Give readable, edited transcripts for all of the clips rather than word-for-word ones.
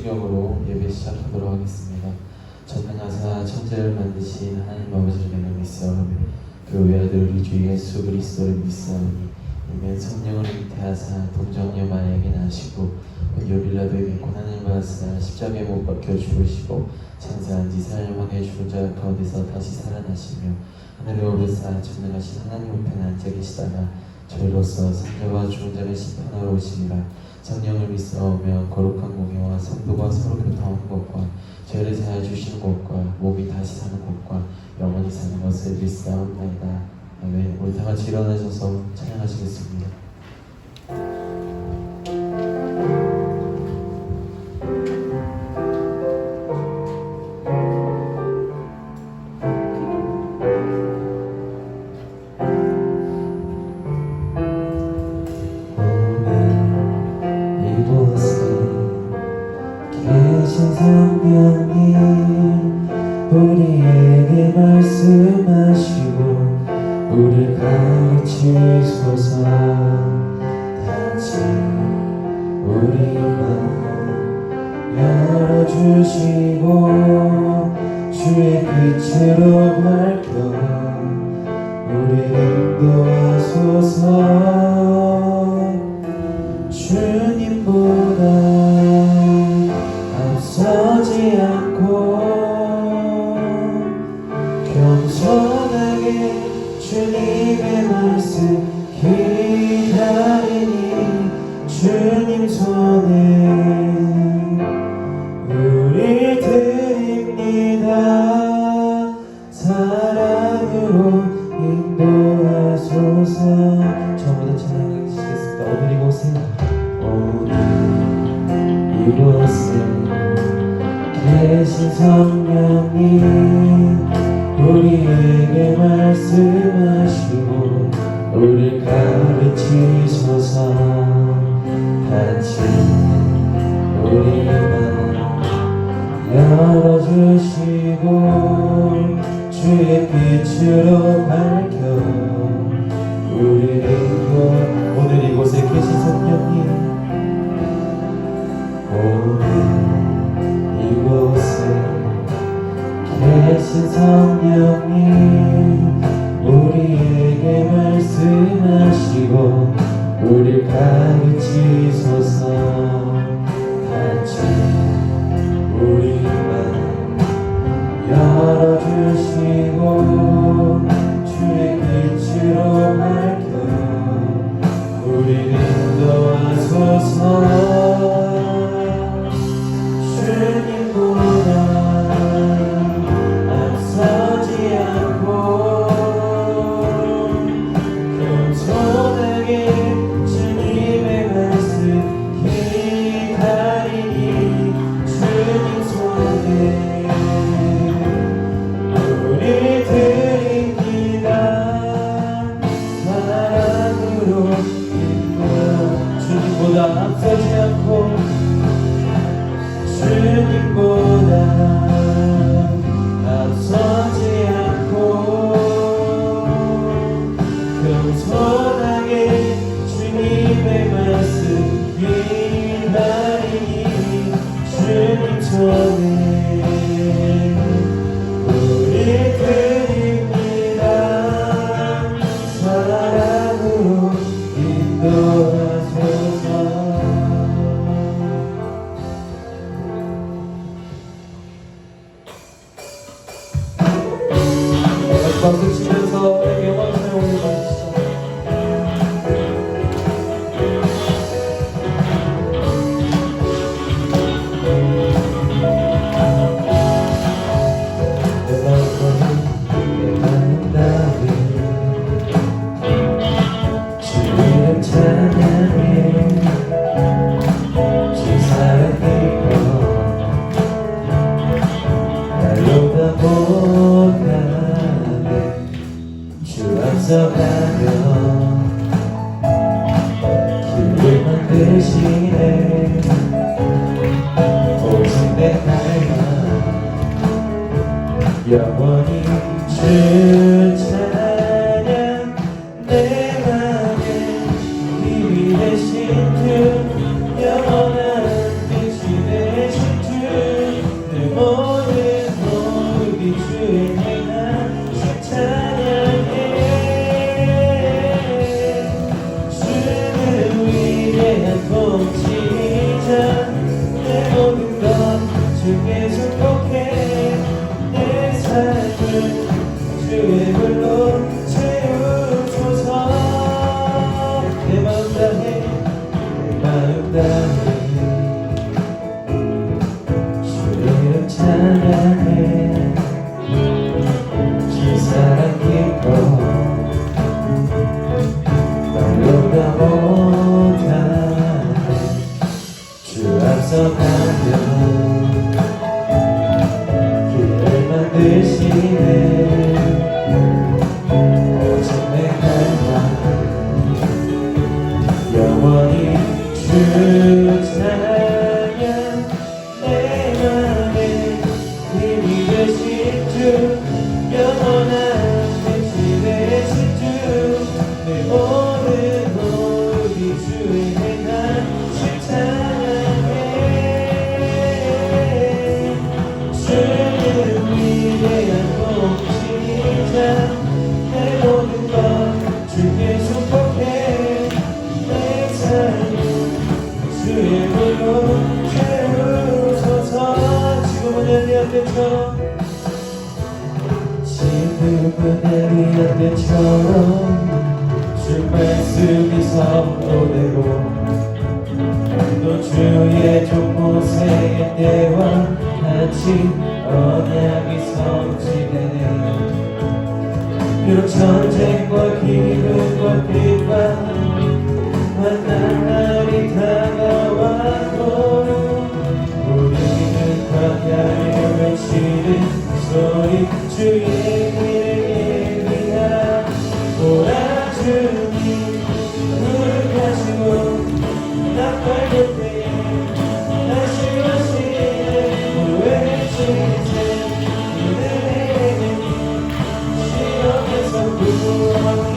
성경으로 예배 시작하도록 하겠습니다. 전능하사 천지를 만드신 하나님 아버지를 믿사오니 그 외아들 우리 주 예수 그리스도를 믿사오니 이는 성령을 잉태하사 동정녀 마리아에게 나시고 요빌라도에게 고난을 받으사 십자가에 못 박혀 죽으시고 장사한 지 4일 만에 죽은 자 가운데서 다시 살아나시며 하늘에 오르사 전능하신 하나님 우편에 앉아 계시다가 저희로서 산자와 죽은 자를 심판하러 오시니라. 성령을 믿사오며 거룩한 공예와 성도가 서로 교통하는 것과 죄를 사하여 주시는 것과 몸이 다시 사는 것과 영원히 사는 것을 믿사옵나이다. 아멘. 우리 다 같이 일어나셔서 찬양하시겠습니다. 성령님 우리에게 말씀하시고 우리를 가르치소서. 다시 우리 마음 열어주시고 주의 빛으로 밝혀 우리를 인도하소서. 주님보다 서지 않고 겸손하게 주님의 말씀 기다리니 주님 손에 우리 드립니다. 사랑으로 인도하소서. 저보다 찬양하시겠습니다. 오늘 이곳에 계신 성령님 우리에게 말씀하시고 우리를 가르치소서. 같이 우리 마음 열어주시고 주의 빛으로 밝혀 우리를 인도. 오늘 이곳에 계신 성령님 오늘 이곳에 계신 성령님 우리에게 말씀하시고 우리를 가르치소서. 같이 우리 마음 열어주시고 주의 빛으로 밝혀 우리를 인도하소서. 주님보다 앞서지 않고 겸손하게 주님의 말씀 기다리니 주님 손에 우리 드립니다. 사랑으로 인도하소서. 주님보다 앞서지 않고 주님보다 앞서지 않고 겸손하게 주님의 말씀 기다리니 주님 손에 우리 드립니다. 사랑으로 인도하소서. 박수 치면서 영광 찬양을 받으시죠. 내 마음은 나를 주님을 찬양해 주 사랑이고 날로 다 못가네 주 앞서가며 길을 만드시네. 오직 내 삶은 영원히 주 찬양. 내 맘에 힘이 되신 주 영원한 빛이 되신 주 공치자 내 모든 것 주께 축복해 내 삶을 주의 불로 채우소서 내 마음 다해 내 마음 다해 주의 이름 찬양해 주 사랑 기뻐 말로 다 못하네 주 앞서 가며 길을 만드시네 오직 내 갈망 영원히 주 찬양 내 맘에 힘이 되신 주 영원한 내 집에 계신 주 내 모든 우리 주의 난 찬양해 주는 위대한 공치자 내 모든 것 주께 축복해 내 삶을 주의 불로 채우소서 지금은 엘리야 때처럼 지금은 엘리야 때처럼 주 말씀이 선포되고 또 주의 종 모세의 때와 같이 언약이 성취되네 비록 전쟁과 기근과 빛과 만난 날이 다가와도 우리는 광야에 외치는 소리 주의 길을 예비하 오라 주님 노력하시고 나팔 곁에 다시 오시네 외치세 그들에게 시험에서 구원이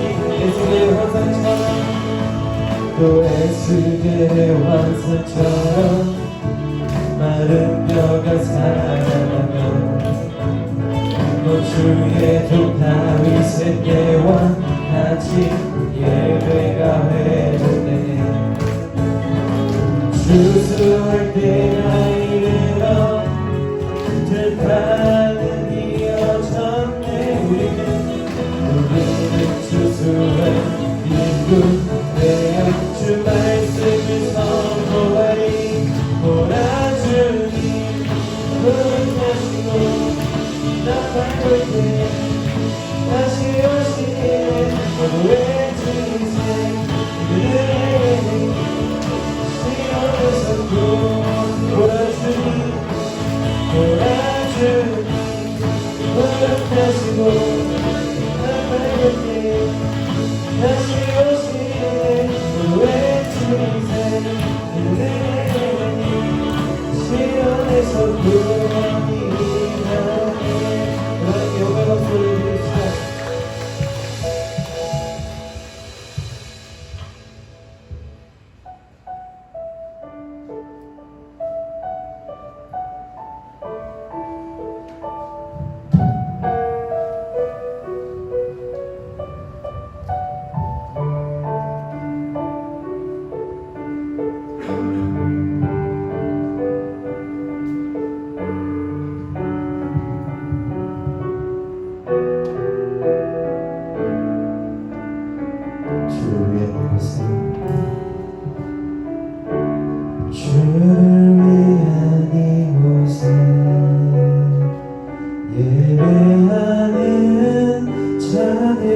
에스겔의 환상처럼 또 에스겔의 환상처럼 마른 뼈가 살아나며 또 주의 종 다윗의 때와 같이 예배가 회복되네 주수할 때가 이르러 들판은 이어졌네 우리는 주수할 일꾼 되어 주 말씀을 선포하리 오라 주님 부르시고 나팔 때 다시 오시네 모두 외치세 그들에게 시험에서 오라 주님 오라 주님 부르시고 나팔 때 다시 오시네 모두 외치세 그들에게 시험에서 구원이 나네 여호와 박수를 드립시다. 주의 모습 주를 위한 이곳에 예배하는 자들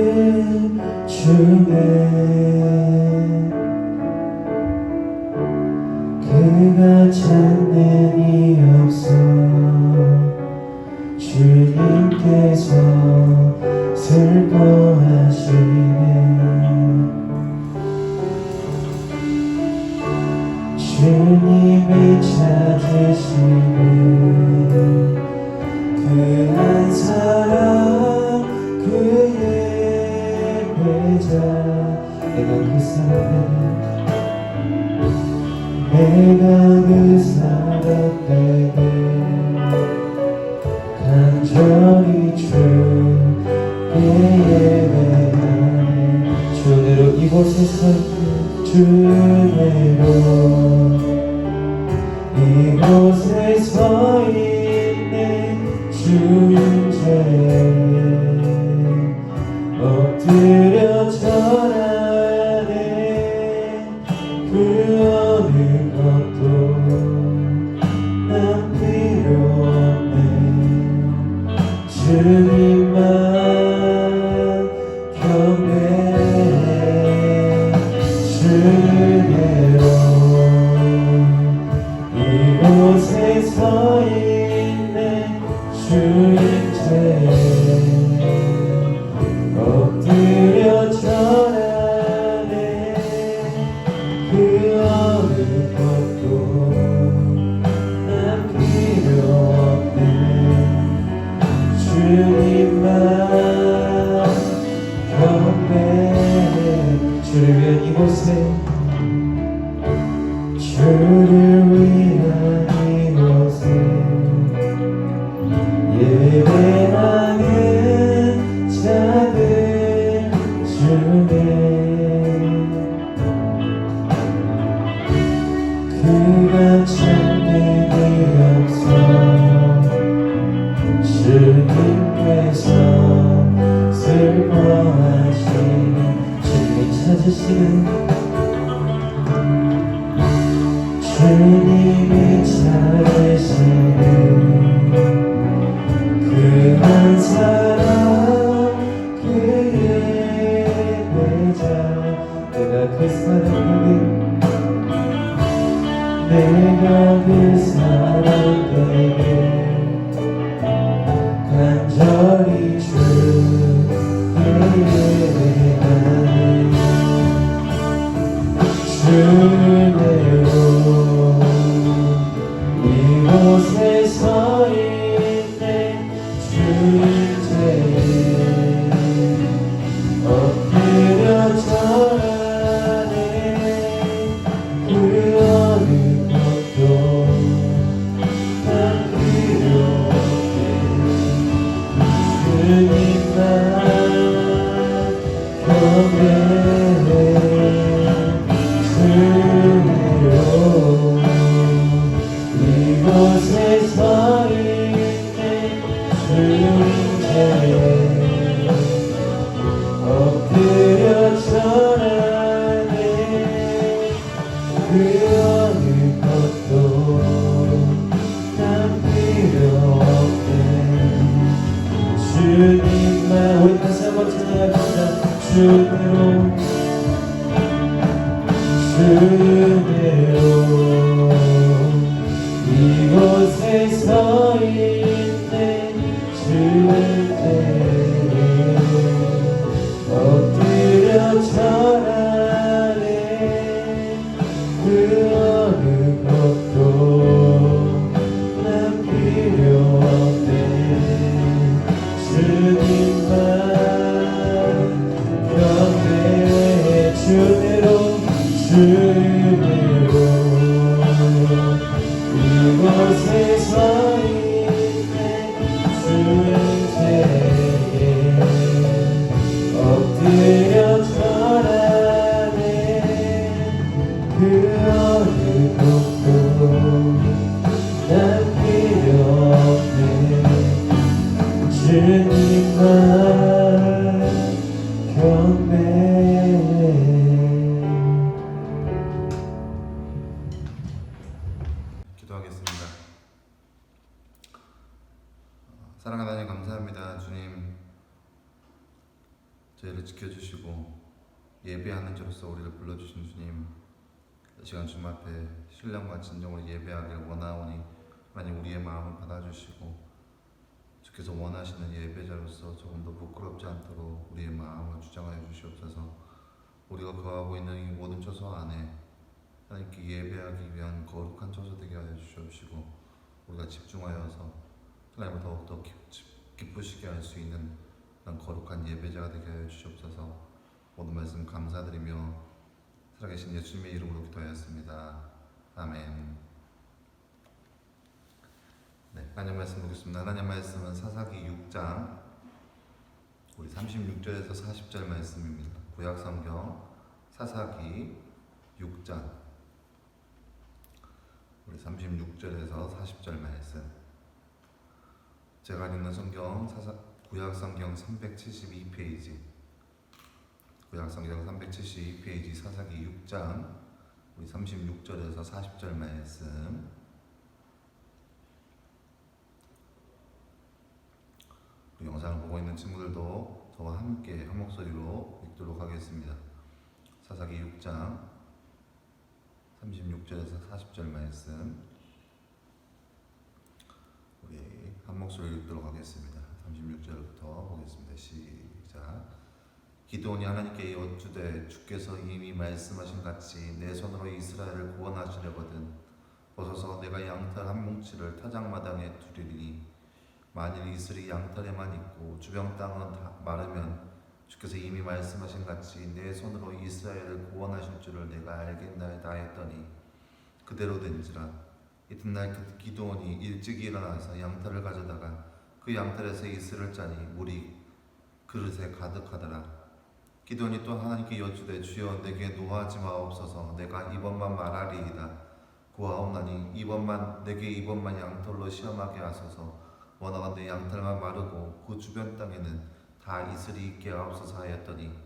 중에 그가 찾는 이 없어 주님께서 슬퍼하시네 주님이 찾으시는 그 한 사람 그의 예배자 내가 그 사람 되게 간절히 주께 예배하네 주 은혜로 이곳에서 주 은혜로 주를 위한 이곳에 예배하는 자들 중에 그가 참되게 없어 주님께서 슬퍼하시는 주님이 찾으시는 주님이 찾으시는 그 한 사람 그 예배자 내가 그 사람에게 간절히 주께 예배하네 주대로 이곳에 서 있네 주인제에 엎드려 절하네 그 어느 것도 난 필요 없네 주님만 경배해 주로 이곳에 서 있네 주인제에 엎드려 절하네 그 어느 것도 난 필요 없네 주님만 우리 다시 한번 찬양합시다 주대로 주대로 이곳에 서 있네 주대로 엎드려 절하네 그 어느 것도 난 필요 없네 주님만 경배해 주대로 주대로 이곳에 서 있네 주인제에 엎드려 절하네 그 어느 것도 난 필요 없네 주님만 경배해 기도하겠습니다. 사랑하는 하나님 감사합니다. 주님 저희를 지켜주시고 예배하는 자로서 우리를 불러주신 주님 이 시간 주님 앞에 신령과 진정으로 예배하길 원하오니 하나님 우리의 마음을 받아주시고 주께서 원하시는 예배자로서 조금 더 부끄럽지 않도록 우리의 마음을 주장하여 주시옵소서. 우리가 거하고 있는 이 모든 처소 안에 하나님께 예배하기 위한 거룩한 처소 되게 하여 주시옵시고 우리가 집중하여서 하나님을 더욱더 기쁘시게 할 수 있는 그런 거룩한 예배자가 되게 하여 주시옵소서. 모든 말씀 감사드리며 살아계신 예수님의 이름으로 기도하였습니다. 아멘. 네, 하나님 말씀 보겠습니다. 하나님 말씀은 사사기 6장 우리 36절에서 40절 말씀입니다. 구약 성경 사사기 6장 우리 36절에서 40절 말씀. 제가 읽는 성경 구약 성경 372페이지 구약 성경 372페이지 사사기 6장 우리 36절에서 40절 말씀. 우리 영상을 보고 있는 친구들도 저와 함께 한 목소리로 읽도록 하겠습니다. 사사기 6장 36절에서 40절 말씀 우리 한 목소리 읽도록 하겠습니다. 36절부터 보겠습니다. 시작. 기드온이 하나님께 여쭈되 주께서 이미 말씀하신 같이 내 손으로 이스라엘을 구원하시려거든 보소서 내가 양털 한 뭉치를 타작마당에 두리니 만일 이슬이 양털에만 있고 주변 땅은 다 마르면 주께서 이미 말씀하신 같이 내 손으로 이스라엘을 구원하실 줄을 내가 알겠나이다 했더니 그대로 된지라. 이튿날 기드온이 일찍 일어나서 양털을 가져다가 그 양털에서 이슬을 짜니 물이 그릇에 가득하더라. 기드온이 또 하나님께 여쭈되 주여 내게 노하지 마옵소서. 내가 이번만 말하리이다. 구하옵나니 내게 이번만 양털로 시험하게 하소서. 원하건대 양털만 마르고 그 주변 땅에는 다 이슬이 있게 하옵소서 하였더니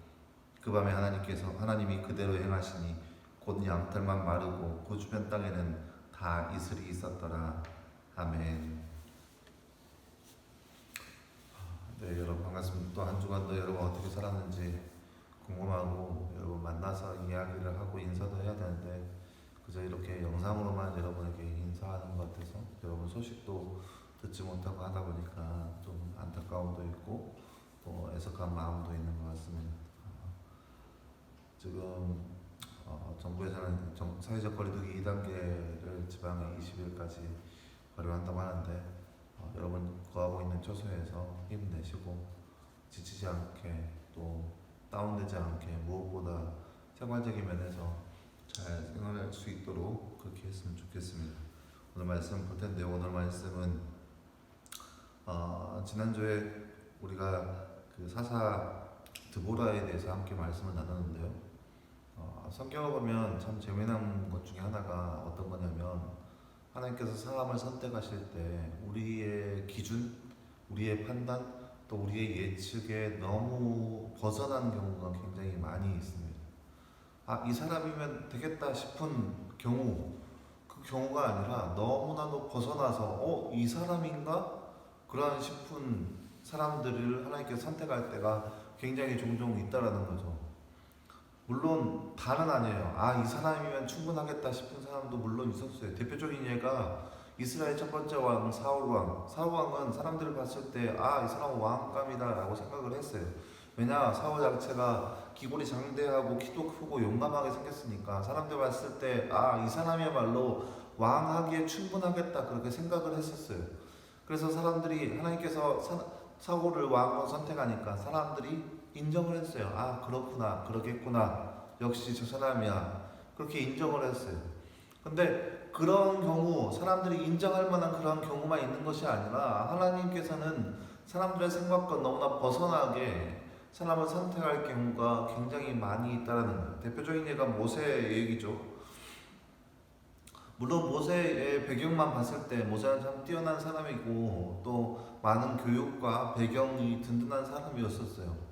그 밤에 하나님이 그대로 행하시니 곧 양털만 마르고 그 주변 땅에는 다 이슬이 있었더라. 아멘. 네, 여러분 반갑습니다. 또 한 주간도 여러분 어떻게 살았는지 궁금하고 여러분 만나서 이야기를 하고 인사도 해야 되는데 그저 이렇게 영상으로만 여러분에게 인사하는 것 같아서 여러분 소식도 듣지 못하고 하다 보니까 좀 안타까움도 있고 또 애석한 마음도 있는 것 같습니다. 지금 정부에서는 사회적 거리두기 2단계를 지방에 20일까지 발효한다고 하는데 여러분 거하고 있는 처소에서 힘내시고 지치지 않게 또 다운되지 않게 무엇보다 생활적인 면에서 잘 생활할 수 있도록 그렇게 했으면 좋겠습니다. 오늘 말씀 볼 텐데 오늘 말씀은 지난주에 우리가 그 사사 드보라에 대해서 함께 말씀을 나눴는데요. 성경을 보면 참 재미난 것 중에 하나가 어떤 거냐면 하나님께서 사람을 선택하실 때 우리의 기준, 우리의 판단, 또 우리의 예측에 너무 벗어난 경우가 굉장히 많이 있습니다. 이 사람이면 되겠다 싶은 경우, 그 경우가 아니라 너무나도 벗어나서 이 사람인가? 그러한 싶은 사람들을 하나님께서 선택할 때가 굉장히 종종 있다라는 거죠. 물론 다는 아니에요. 이 사람이면 충분하겠다 싶은 사람도 물론 있었어요. 대표적인 예가 이스라엘 첫 번째 왕 사울왕. 사울왕은 사람들을 봤을 때 이 사람은 왕감이다 라고 생각을 했어요. 왜냐 사울 자체가 기골이 장대하고 키도 크고 용감하게 생겼으니까 사람들 봤을 때 이 사람이야말로 왕하기에 충분하겠다 그렇게 생각을 했었어요. 그래서 사람들이 하나님께서 사울을 왕으로 선택하니까 사람들이 인정을 했어요. 그렇구나, 그러겠구나, 역시 저 사람이야, 그렇게 인정을 했어요. 근데 그런 경우, 사람들이 인정할 만한 그런 경우만 있는 것이 아니라 하나님께서는 사람들의 생각과 너무나 벗어나게 사람을 선택할 경우가 굉장히 많이 있다는 거예요. 대표적인 예가 모세의 얘기죠. 물론 모세의 배경만 봤을 때 모세는 참 뛰어난 사람이고 또 많은 교육과 배경이 든든한 사람이었었어요.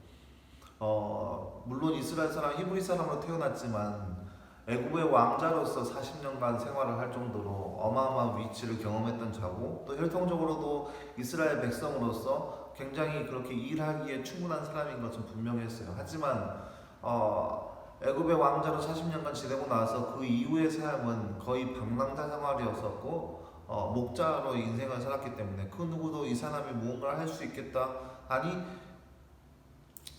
물론 이스라엘 사람, 히브리 사람으로 태어났지만 애굽의 왕자로서 40년간 생활을 할 정도로 어마어마한 위치를 경험했던 자고 또 혈통적으로도 이스라엘 백성으로서 굉장히 그렇게 일하기에 충분한 사람인 것은 분명했어요. 하지만 애굽의 왕자로 40년간 지내고 나서 그 이후의 삶은 거의 방랑자 생활이었었고 목자로 인생을 살았기 때문에 그 누구도 이 사람이 무언가를 할 수 있겠다,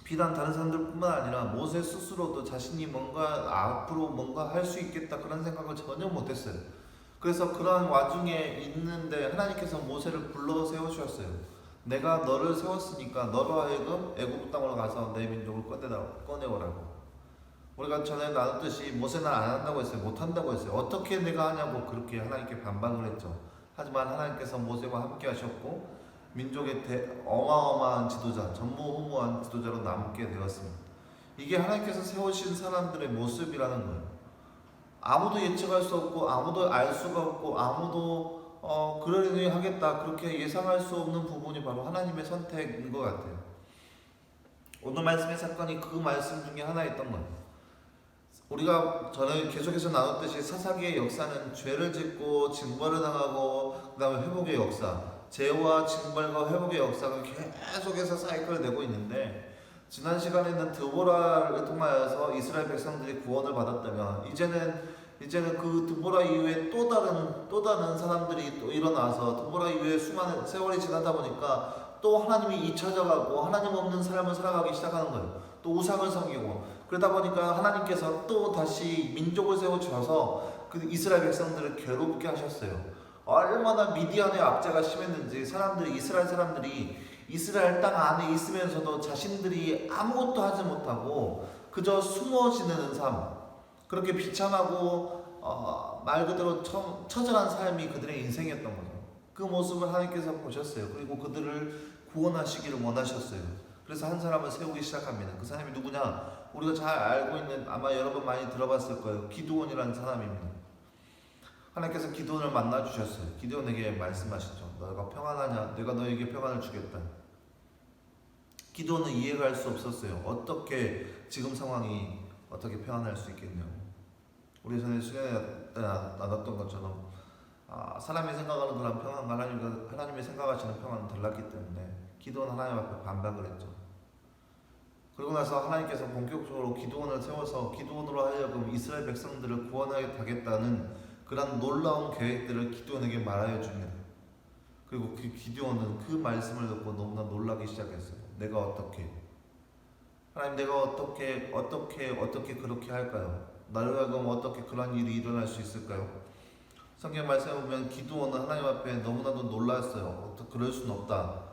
비단 다른 사람들뿐만 아니라 모세 스스로도 자신이 앞으로 뭔가 할 수 있겠다 그런 생각을 전혀 못했어요. 그래서 그런 와중에 있는데 하나님께서 모세를 불러 세우셨어요. 내가 너를 세웠으니까 너로 하여금 애굽 땅으로 가서 내 민족을 꺼내오라고. 우리가 전에 나눴듯이 모세는 안 한다고 했어요. 못 한다고 했어요. 어떻게 내가 하냐고 그렇게 하나님께 반박을 했죠. 하지만 하나님께서 모세와 함께 하셨고 민족의 어마어마한 지도자, 전무후무한 지도자로 남게 되었습니다. 이게 하나님께서 세우신 사람들의 모습이라는 거예요. 아무도 예측할 수 없고 아무도 알 수가 없고 아무도 그러려니 하겠다 그렇게 예상할 수 없는 부분이 바로 하나님의 선택인 것 같아요. 오늘 말씀의 사건이 그 말씀 중에 하나였던 거예요. 우리가 전에 계속해서 나눴듯이 사사기의 역사는 죄를 짓고 징벌을 당하고 그 다음에 회복의 역사, 죄와 징벌과 회복의 역사가 계속해서 사이클을 내고 있는데 지난 시간에는 드보라를 통하여서 이스라엘 백성들이 구원을 받았다면 이제는 그 드보라 이후에 또 다른 사람들이 또 일어나서 드보라 이후에 수많은 세월이 지나다 보니까 또 하나님이 잊혀져가고 하나님 없는 삶을 살아가기 시작하는 거예요. 또 우상을 섬기고 그러다 보니까 하나님께서 또 다시 민족을 세워주셔서 그 이스라엘 백성들을 괴롭게 하셨어요. 얼마나 미디안의 압제가 심했는지 이스라엘 사람들이 이스라엘 땅 안에 있으면서도 자신들이 아무것도 하지 못하고 그저 숨어 지내는 삶, 그렇게 비참하고 말 그대로 처절한 삶이 그들의 인생이었던 거죠. 그 모습을 하나님께서 보셨어요. 그리고 그들을 구원하시기를 원하셨어요. 그래서 한 사람을 세우기 시작합니다. 그 사람이 누구냐? 우리가 잘 알고 있는, 아마 여러분 많이 들어봤을 거예요. 기드온이라는 사람입니다. 하나님께서 기드온을 만나 주셨어요. 기드온에게 말씀하시죠. 너가 평안하냐? 내가 너에게 평안을 주겠다. 기드온은 이해가 할 수 없었어요. 어떻게 지금 상황이 어떻게 평안할 수 있겠냐고. 우리 전에 시간에 나눴던 것처럼 사람이 생각하는 그런 평안과 하나님이 생각하시는 평안은 달랐기 때문에 기드온 하나님 앞에 반박을 했죠. 그리고 나서 하나님께서 본격적으로 기드온을 세워서 기드온으로 하여금 이스라엘 백성들을 구원하겠다는 그런 놀라운 계획들을 기드온에게 말하여 줍니다. 그리고 그 기드온은 그 말씀을 듣고 너무나 놀라기 시작했어요. 내가 어떻게? 하나님, 내가 어떻게 그렇게 할까요? 나를 하여금 어떻게 그런 일이 일어날 수 있을까요? 성경 말씀에 보면 기드온은 하나님 앞에 너무나도 놀랐어요. 그럴 수는 없다.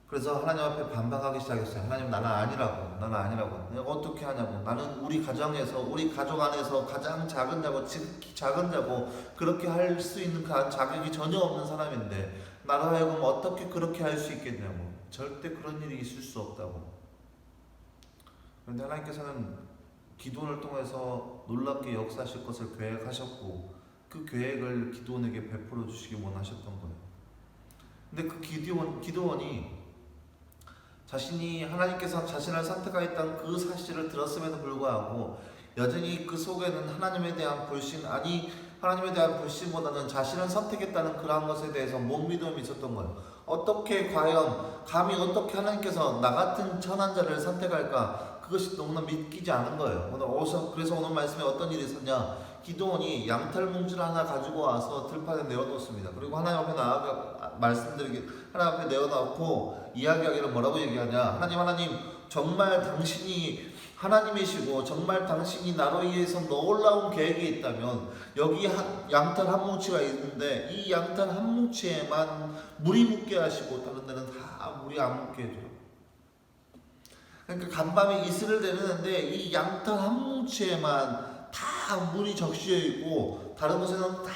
그래서 하나님 앞에 반박하기 시작했어요. 하나님, 나는 아니라고. 내가 어떻게 하냐고. 나는 우리 가정에서, 우리 가족 안에서 가장 작은 자고 그렇게 할 수 있는 그 자격이 전혀 없는 사람인데 나를 하여금 어떻게 그렇게 할 수 있겠냐고. 절대 그런 일이 있을 수 없다고. 그런데 하나님께서는 기드온을 통해서 놀랍게 역사하실 것을 계획하셨고 그 계획을 기드온에게 베풀어 주시기 원하셨던 거예요. 근데 그 기드온이 자신이 하나님께서 자신을 선택하였다는 그 사실을 들었음에도 불구하고 여전히 그 속에는 하나님에 대한 불신, 하나님에 대한 불신보다는 자신을 선택했다는 그러한 것에 대해서 못 믿음이 있었던 거예요. 감히 어떻게 하나님께서 나 같은 천한 자를 선택할까? 그것이 너무나 믿기지 않은 거예요. 그래서 오늘 말씀에 어떤 일이 있었냐? 기드온이 양털 뭉치를 하나 가지고 와서 들판에 내어놓습니다. 그리고 하나님 앞에 하나님 앞에 내어놓고 이야기하기를 뭐라고 얘기하냐? 하나님, 정말 당신이 하나님이시고 정말 당신이 나로 위해서 놀라운 계획이 있다면 여기 양털 한 뭉치가 있는데 이 양털 한 뭉치에만 물이 묻게 하시고 다른 데는 다 물이 안 묻게 해줘요. 그러니까 간밤에 이슬을 내리는데 이 양털 한 뭉치에만 다 물이 적시어 있고 다른 곳에는 다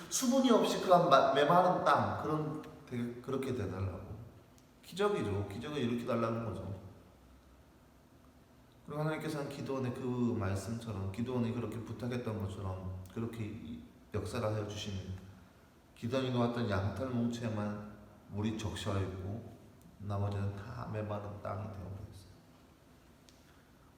수분이 없이 그런 메마른 땅 그렇게 되달라고. 기적이죠. 기적을 일으켜 달라는 거죠. 그리고 하나님께서는 기드온의 그 말씀처럼 기드온이 그렇게 부탁했던 것처럼 그렇게 역사를 하여 주십니다. 기드온이 놓았던 양털 뭉치에만 물이 적셔 있고 나머지는 다 메마른 땅이 되어버렸어요.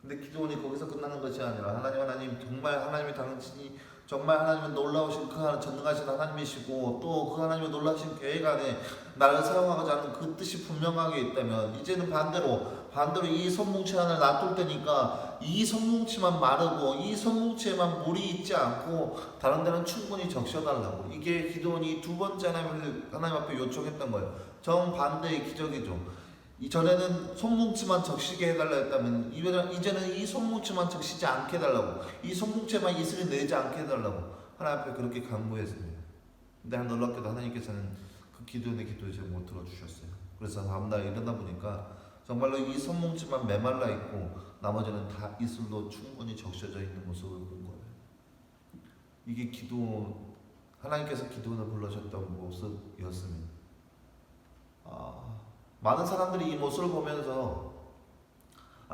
근데 기드온이 거기서 끝나는 것이 아니라 하나님 정말 당신이 정말 하나님은 놀라우신 전능하신 하나님이시고 또 그 하나님의 놀라우신 계획 안에 나를 사용하고자 하는 그 뜻이 분명하게 있다면 이제는 반대로 이 손뭉치 하나를 놔둘 때니까 이 손뭉치만 마르고 이 손뭉치에만 물이 있지 않고 다른 데는 충분히 적셔달라고. 이게 기드온이 두 번째 하나님 앞에 요청했던 거예요. 정반대의 기적이죠. 이전에는 손뭉치만 적시게 해달라 했다면 이제는 이 손뭉치만 적시지 않게 해달라고, 이 손뭉치에만 이슬이 내지 않게 해달라고 하나님 앞에 그렇게 간구했습니다. 근데 놀랍게도 하나님께서는 그 기도의 기도를 못 들어주셨어요. 그래서 다음날 일어나 보니까 정말로 이 손뭉치만 메말라 있고 나머지는 다 이슬로 충분히 적셔져 있는 모습을 본 거예요. 이게 하나님께서 기도원을 불러셨던 모습이었습니다. 많은 사람들이 이 모습을 보면서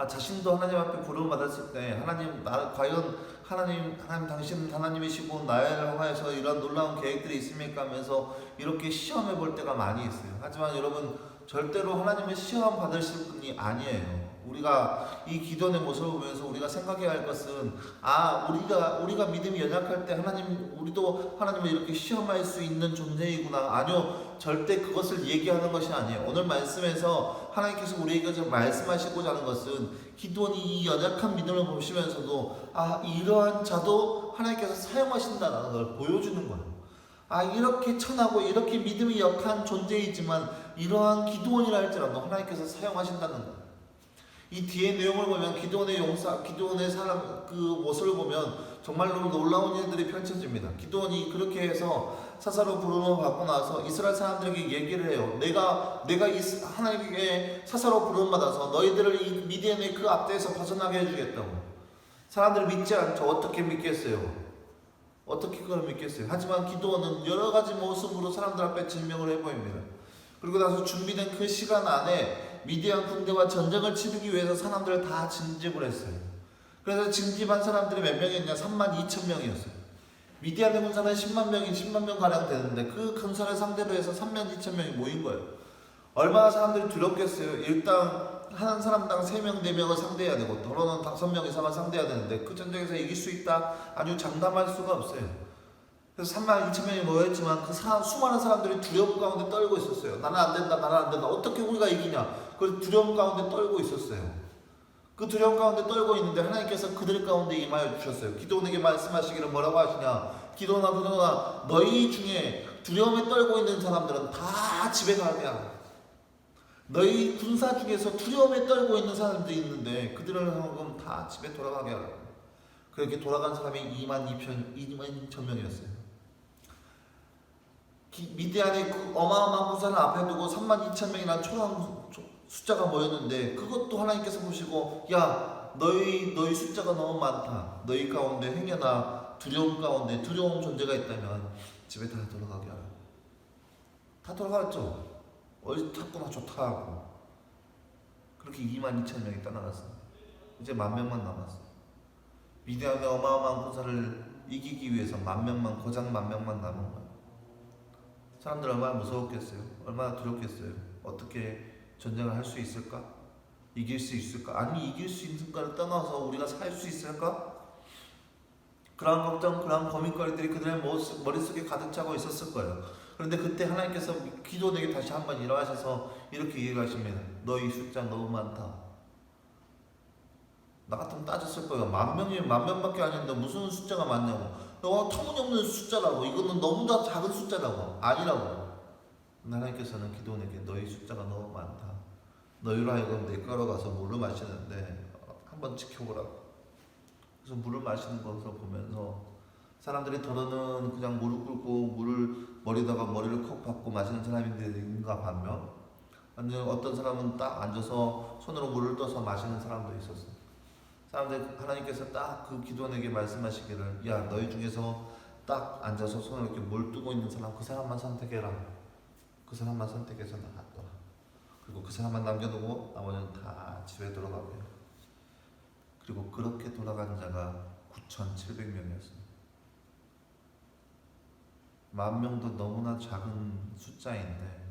자신도 하나님 앞에 부름을 받았을 때 과연 하나님 당신은 하나님이시고 나를 향하여서 이런 놀라운 계획들이 있습니까 하면서 이렇게 시험해 볼 때가 많이 있어요. 하지만 여러분, 절대로 하나님의 시험 받으실 분이 아니에요. 우리가 이 기도의 모습을 보면서 우리가 생각해야 할 것은 우리가 믿음이 연약할 때 우리도 하나님을 이렇게 시험할 수 있는 존재이구나. 아니요, 절대 그것을 얘기하는 것이 아니에요. 오늘 말씀에서 하나님께서 우리에게 말씀하시고자 하는 것은 기도원이 이 연약한 믿음을 보시면서도 이러한 자도 하나님께서 사용하신다는 걸 보여주는 거예요. 이렇게 천하고 이렇게 믿음이 약한 존재이지만 이러한 기도원이라 할지라도 하나님께서 사용하신다는 거예요. 이 뒤에 내용을 보면 기드온의 사람 그 모습을 보면 정말로 놀라운 일들이 펼쳐집니다. 기드온이 그렇게 해서 사사로 부름을 받고 나서 이스라엘 사람들에게 얘기를 해요. 내가 하나님에게 사사로 부름 받아서 너희들을 이 미디안의 그 압대에서 벗어나게 해주겠다고. 사람들이 믿지 않죠. 어떻게 믿겠어요? 어떻게 그걸 믿겠어요? 하지만 기도원은 여러 가지 모습으로 사람들 앞에 증명을 해보입니다. 그리고 나서 준비된 그 시간 안에 미디안 군대와 전쟁을 치르기 위해서 사람들을 다 징집을 했어요. 그래서 징집한 사람들이 몇 명이었냐? 32,000명이었어요. 미디안의 군사는 10만 명이 10만 명 가량 되는데 그 군사를 상대로 해서 32,000명이 모인 거예요. 얼마나 사람들이 두렵겠어요. 일단 한 사람당 3명, 4명을 상대해야 되고 더러는 5명 이상을 상대해야 되는데 그 전쟁에서 이길 수 있다? 아주 장담할 수가 없어요. 그래서 32,000명이 모였지만 그 수많은 사람들이 두려움 가운데 떨고 있었어요. 나는 안 된다, 나는 안 된다. 어떻게 우리가 이기냐? 그 두려움 가운데 떨고 있었어요. 그 두려움 가운데 떨고 있는데 하나님께서 그들 가운데 임하여 주셨어요. 기도원에게 말씀하시기를 뭐라고 하시냐? 기도원아, 너희 중에 두려움에 떨고 있는 사람들은 다 집에 가게 하라. 너희 군사 중에서 두려움에 떨고 있는 사람들이 있는데 그들을 하여금 다 집에 돌아가게 하라. 그렇게 돌아간 사람이 22,000명이었어요. 미디안의 그 어마어마한 군사를 앞에 두고 32,000명이라는 초라한 숫자가 모였는데 그것도 하나님께서 보시고 야 너희 숫자가 너무 많다. 너희 가운데 행여나 두려움 가운데 두려움 존재가 있다면 집에 다 돌아가게 하라. 다 돌아갔죠. 어디 탔구나 좋다 하고 그렇게 22,000명이 떠나갔어요. 이제 10,000명만 남았어요. 미디안의 어마어마한 군사를 이기기 위해서 10,000명 고작 10,000명만 남은 거예요. 사람들 얼마나 무서웠겠어요. 얼마나 두렵겠어요. 어떻게 전쟁을 할 수 있을까? 이길 수 있을까? 아니 이길 수 있을까를 떠나서 우리가 살 수 있을까? 그런 걱정, 그런 고민거리들이 그들의 머릿속에 가득 차고 있었을 거예요. 그런데 그때 하나님께서 기도원에게 다시 한번 일어나셔서 이렇게 얘기하십니다. 너희 숫자 너무 많다. 나 같으면 따졌을 거예요. 10,000명이면 10,000명밖에 아닌데 무슨 숫자가 많냐고. 터무니없는 숫자라고. 이거는 너무나 작은 숫자라고. 아니라고. 하나님께서는 기도원에게 너희 숫자가 너무 많다. 너희로 하여금 냇가로 가서 물을 마시는데 한번 지켜보라고. 그래서 물을 마시는 것을 보면서 사람들이 더러는 그냥 무릎 꿇고 물을 머리다가 머리를 콕 박고 마시는 사람인가 반면 아니면 어떤 사람은 딱 앉아서 손으로 물을 떠서 마시는 사람도 있었어요. 사람들 하나님께서 딱 그 기도원에게 말씀하시기를 야 너희 중에서 딱 앉아서 손을 이렇게 물 뜨고 있는 사람 그 사람만 선택해라. 그 사람만 선택해서 나갔더라. 그리고 그 사람만 남겨두고 나머지는 다 집에 돌아가고요. 그리고 그렇게 돌아간 자가 9,700명이었습니다. 10,000명도 너무나 작은 숫자인데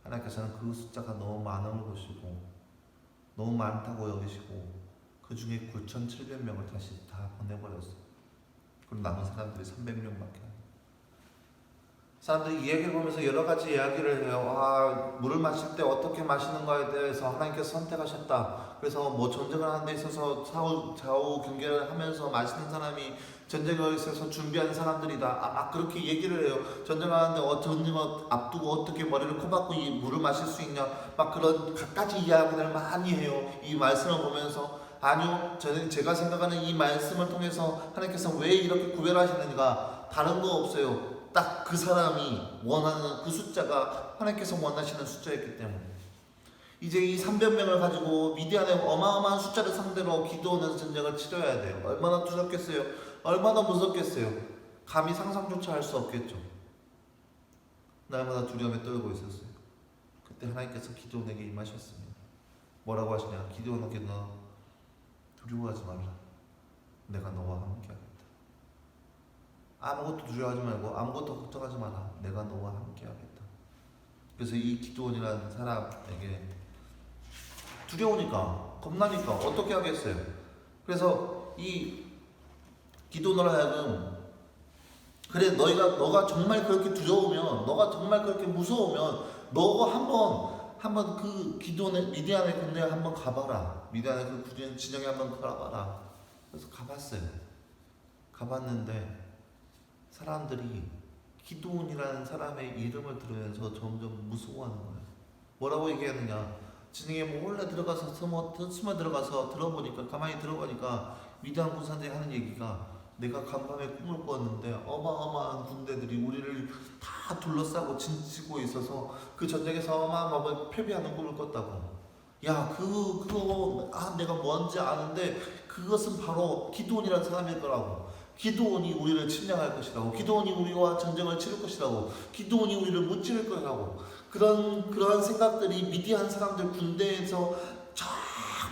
하나님께서는 그 숫자가 너무 많음을 보시고 너무 많다고 여기시고 그 중에 9,700명을 다시 다 보내버렸어요. 그럼 남은 사람들이 300명밖에 안 돼요. 사람들이 이 얘기를 보면서 여러 가지 이야기를 해요. 물을 마실 때 어떻게 마시는가에 대해서 하나님께서 선택하셨다. 그래서 뭐 전쟁을 하는 데 있어서 좌우 경계를 하면서 마시는 사람이 전쟁에 있어서 준비한 사람들이다. 막 그렇게 얘기를 해요. 전쟁하는데 전쟁을 앞두고 어떻게 머리를 코박고 이 물을 마실 수 있냐. 막 그런 갖가지 이야기들을 많이 해요. 이 말씀을 보면서 아니요. 저는 제가 생각하는 이 말씀을 통해서 하나님께서 왜 이렇게 구별하시는가 다른 거 없어요. 딱 그 사람이 원하는 그 숫자가 하나님께서 원하시는 숫자였기 때문에 이제 이 300명을 가지고 미디안의 어마어마한 숫자를 상대로 기도원에서 전쟁을 치러야 돼요. 얼마나 두렵겠어요. 얼마나 무섭겠어요. 감히 상상조차 할 수 없겠죠. 날마다 두려움에 떨고 있었어요. 그때 하나님께서 기도원에게 임하셨습니다. 뭐라고 하시냐. 기도원에게 너 두려워하지 말라. 내가 너와 함께하겠다. 아무것도 두려워하지 말고 아무것도 걱정하지 마라. 내가 너와 함께하겠다. 그래서 이 기도원이라는 사람에게 두려우니까 겁나니까 어떻게 하겠어요. 그래서 이 기도원을 하여금 그래 너가 정말 그렇게 두려우면 너가 정말 그렇게 무서우면 너가 한번 그 기도원의 미디안의 군대에 한번 가봐라. 미디안의 그 진영에 한번 가봐라. 그래서 가봤어요. 가봤는데 사람들이 기도원이라는 사람의 이름을 들으면서 점점 무서워하는 거예요. 뭐라고 얘기하느냐. 진영에 몰래 들어가서 숨어 들어가서 들어보니까 가만히 들어보니까 미디안 군사들이 하는 얘기가 내가 간밤에 꿈을 꿨는데 어마어마한 군대들이 우리를 다 둘러싸고 진치고 있어서 그 전쟁에서 어마어마하게 패배하는 꿈을 꿨다고. 야, 내가 뭔지 아는데 그것은 바로 기드온이라는 사람일 거라고. 기드온이 우리를 침략할 것이라고. 기드온이 우리와 전쟁을 치를 것이라고. 기드온이 우리를 무찌를 거라고. 그런 생각들이 미디안 사람들 군대에서 쫙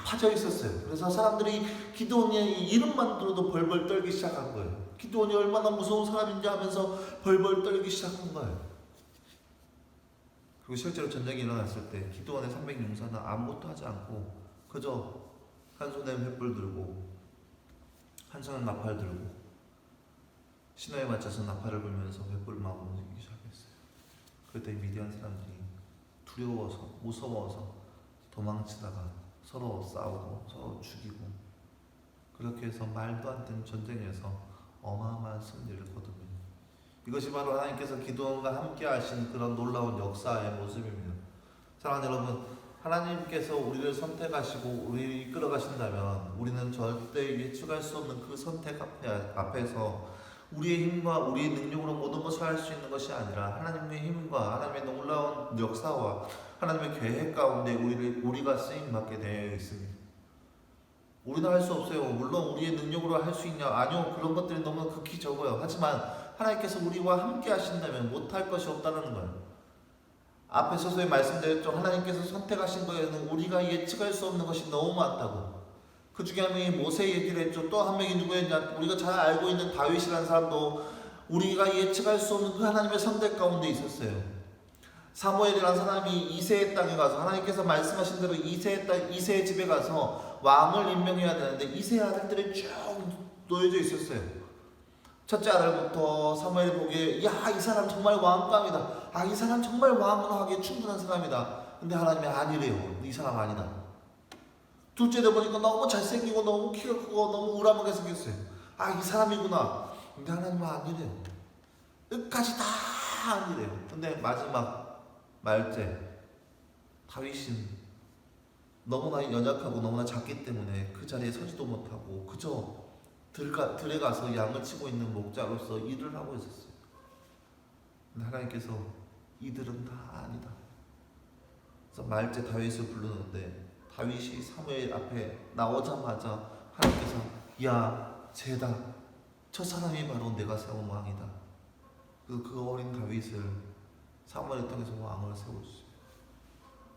파져 있었어요. 그래서 사람들이 기드온의 이름만 들어도 벌벌 떨기 시작한 거예요. 기드온이 얼마나 무서운 사람인지 하면서 벌벌 떨기 시작한 거예요. 그리고 실제로 전쟁이 일어났을 때 기드온의 300용사는 아무것도 하지 않고 그저 한 손에 횃불 들고 한 손에 나팔 들고 신호에 맞춰서 나팔을 불면서 횃불을 막 움직이기 시작했어요. 그때 미디안 사람들이 두려워서 무서워서 도망치다가 서로 싸우고 서로 죽이고 그렇게 해서 말도 안 되는 전쟁에서 어마어마한 승리를 거둡니다. 이것이 바로 하나님께서 기드온과 함께 하신 그런 놀라운 역사의 모습입니다. 사랑하는 여러분, 하나님께서 우리를 선택하시고 우리를 이끌어 가신다면 우리는 절대 예측할 수 없는 그 선택 앞에서 우리의 힘과 우리의 능력으로 모든 것을 할 수 있는 것이 아니라 하나님의 힘과 하나님의 놀라운 역사와 하나님의 계획 가운데 우리가 쓰임받게 되어 있습니다. 우리는 할 수 없어요. 물론 우리의 능력으로 할 수 있냐? 아니요. 그런 것들이 너무 극히 적어요. 하지만 하나님께서 우리와 함께 하신다면 못할 것이 없다는 거예요. 앞에 서서히 말씀드렸죠. 하나님께서 선택하신 거에는 우리가 예측할 수 없는 것이 너무 많다고. 그 중에 한 명이 모세 얘기를 했죠. 또 한 명이 누구였냐? 우리가 잘 알고 있는 다윗이라는 사람도 우리가 예측할 수 없는 그 하나님의 선택 가운데 있었어요. 사무엘이라는 사람이 이새의 땅에 가서 하나님께서 말씀하신 대로 이새의 집에 가서 왕을 임명해야 되는데 이새의 아들들이 쭉 놓여져 있었어요. 첫째 아들부터 사무엘이 보기에 야, 이 사람 정말 왕감이다. 아, 이 사람 정말 왕으로 하기에 충분한 사람이다. 근데 하나님이 아니래요. 이 사람 아니다. 둘째도 보니까 너무 잘생기고 너무 키가 크고 너무 우람하게 생겼어요. 아, 이 사람이구나. 근데 하나님은 아니래요. 끝까지 다 아니래요. 근데 마지막 말째 다윗은 너무나 연약하고 너무나 작기 때문에 그 자리에 서지도 못하고 그저 들에 가서 양을 치고 있는 목자로서 일을 하고 있었어요. 근데 하나님께서 이들은 다 아니다. 그래서 말째 다윗을 부르는데 다윗이 사무엘 앞에 나오자마자 하나님께서 야, 쟤다. 저 사람이 바로 내가 세운 왕이다. 그 어린 다윗을 사무엘을 통해서 왕을 세웠어요.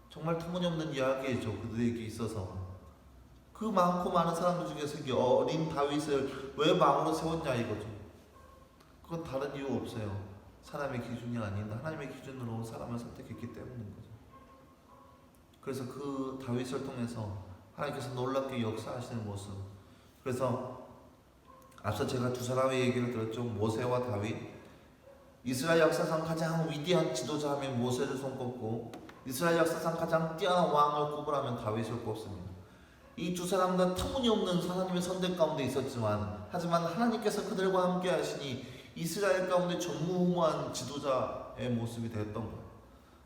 정말 터무니없는 이야기죠. 그들에게 있어서. 그 많고 많은 사람들 중에서 이 어린 다윗을 왜 왕으로 세웠냐 이거죠. 그건 다른 이유 없어요. 사람의 기준이 아닌 하나님의 기준으로 사람을 선택했기 때문인 거죠. 그래서 그 다윗을 통해서 하나님께서 놀랍게 역사하시는 모습. 그래서 앞서 제가 두 사람의 얘기를 들었죠. 모세와 다윗. 이스라엘 역사상 가장 위대한 지도자 하면 모세를 손꼽고 이스라엘 역사상 가장 뛰어난 왕을 꼽으라면 다윗을 꼽습니다. 이 두 사람 다 터무니없는 하나님의 선택 가운데 있었지만 하지만 하나님께서 그들과 함께 하시니 이스라엘 가운데 전무후무한 지도자의 모습이 되었던 거예요.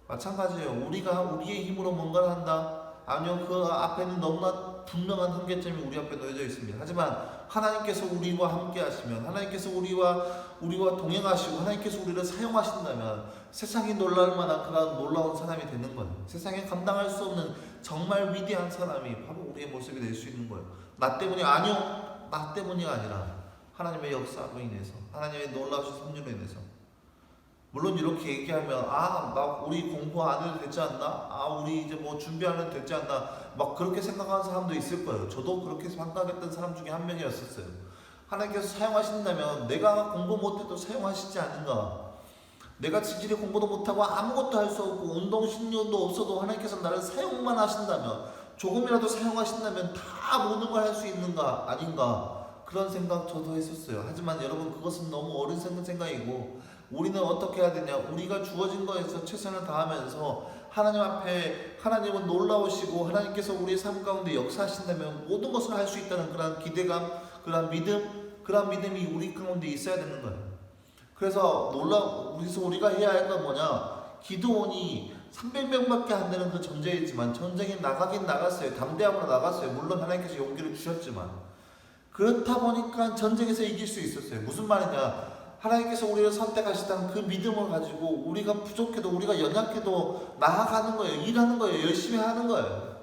마찬가지예요. 우리가 우리의 힘으로 뭔가를 한다? 아니요. 그 앞에는 너무나 분명한 한계점이 우리 앞에 놓여져 있습니다. 하지만 하나님께서 우리와 함께 하시면 하나님께서 우리와 동행하시고 하나님께서 우리를 사용하신다면 세상이 놀랄 만한 그런 놀라운 사람이 되는 거예요. 세상에 감당할 수 없는 정말 위대한 사람이 바로 우리의 모습이 될 수 있는 거예요. 나 때문이 아니요. 나 때문이 아니라 하나님의 역사로 인해서 하나님의 놀라우신 섭리로 인해서. 물론 이렇게 얘기하면 우리 공부 안 해도 되지 않나? 우리 이제 뭐 준비 안 해도 되지 않나? 막 그렇게 생각하는 사람도 있을 거예요. 저도 그렇게 생각했던 사람 중에 한 명이었었어요. 하나님께서 사용하신다면 내가 공부 못해도 사용하시지 않는가? 내가 지질이 공부도 못하고 아무것도 할 수 없고 운동신경도 없어도 하나님께서 나를 사용만 하신다면 조금이라도 사용하신다면 다 모든 걸 할 수 있는가? 아닌가? 그런 생각 저도 했었어요. 하지만 여러분 그것은 너무 어린 생각이고 우리는 어떻게 해야 되냐? 우리가 주어진 거에서 최선을 다하면서 하나님 앞에 하나님은 놀라우시고 하나님께서 우리의 삶 가운데 역사하신다면 모든 것을 할 수 있다는 그런 기대감, 그런 믿음이 우리 가운데 있어야 되는 거예요. 그래서 우리가 해야 할 건 뭐냐? 기드온이 300명밖에 안 되는 그 전쟁이지만 전쟁에 나가긴 나갔어요. 담대함으로 나갔어요. 물론 하나님께서 용기를 주셨지만 그렇다 보니까 전쟁에서 이길 수 있었어요. 무슨 말이냐? 하나님께서 우리를 선택하시던 그 믿음을 가지고 우리가 부족해도 우리가 연약해도 나아가는 거예요. 일하는 거예요. 열심히 하는 거예요.